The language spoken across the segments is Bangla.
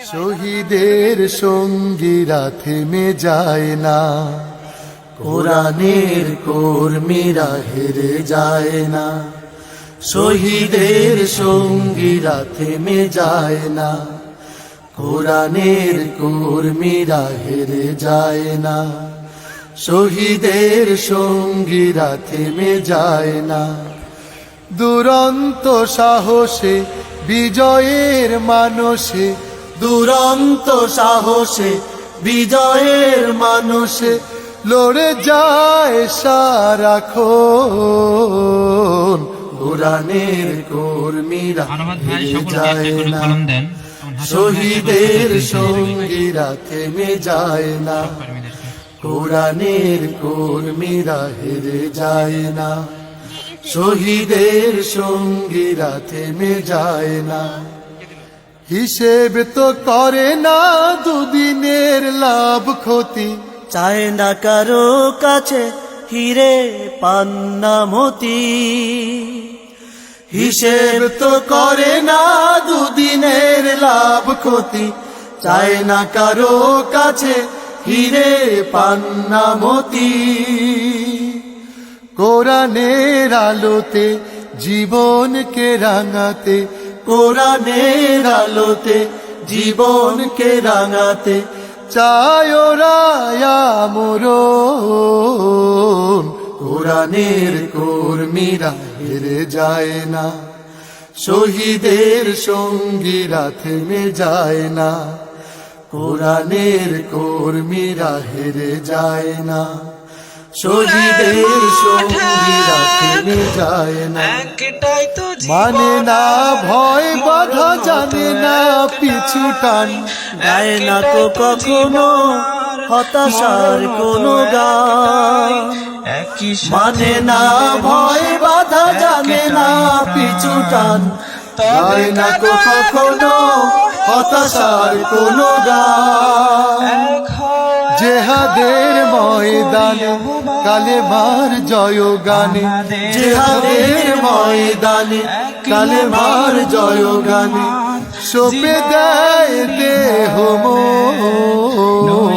শহীদের সঙ্গীরা থেমে যায় না, কোরআনের কর্মীরা হেরে যায় না। শহীদের সঙ্গীরা থেমে যায় না, কোরআনের কর্মীরা হেরে যায় না। শহীদের সঙ্গীরা থেমে যায় না। দুরন্ত সাহসে বিজয়ের মানসে, দুরন্ত সাহসে বিজয়ের মানসে লড়ে যায় সারাক্ষণ। কোরআনের কর্মীরা হেরে যায় না, শহীদের সঙ্গীরা থেমে যায় না। কোরআনের কর্মীরা হেরে যায় না, শহীদের সঙ্গীরা থেমে যায় না। হিসেব তো করে না দুদিনের লাভ ক্ষতি, চায় না কারো কাছে হিরে পান্না মতি। হিসেব তো করে না দুদিনের লাভ ক্ষতি, চায় না কারো কাছে হিরে পান্না মতি। কোরআনের আলোতে জীবনকে রাঙাতে, কোরআনের আলোতে জীবনকে রাঙাতে চায় ওরা আমরণ। কোরআনের কর্মীরা হেরে যায় না, শহীদের সঙ্গীরা থেমে যায় না। কোরআনের কর্মীরা হেরে যায় না, শহীদের সঙ্গীরা থেমে যায় না। মানে না ভয় বাধা, জানে না পিছু টান, গায় না কো কখনো হতাশার কোনো গান। মানে না ভয় বাধা, জানে না পিছু টান, গায় না কো কখনো হতাশার কোনো গান। জেহাদের ময়দানে কালেমার জয় গানে, জেহাদের ময়দানে কালেমার জয় গানে সপে দেয় দেহ মন।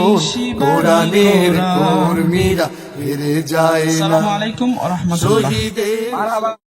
কোরআনের কর্মীরা হেরে যায় না, শহীদের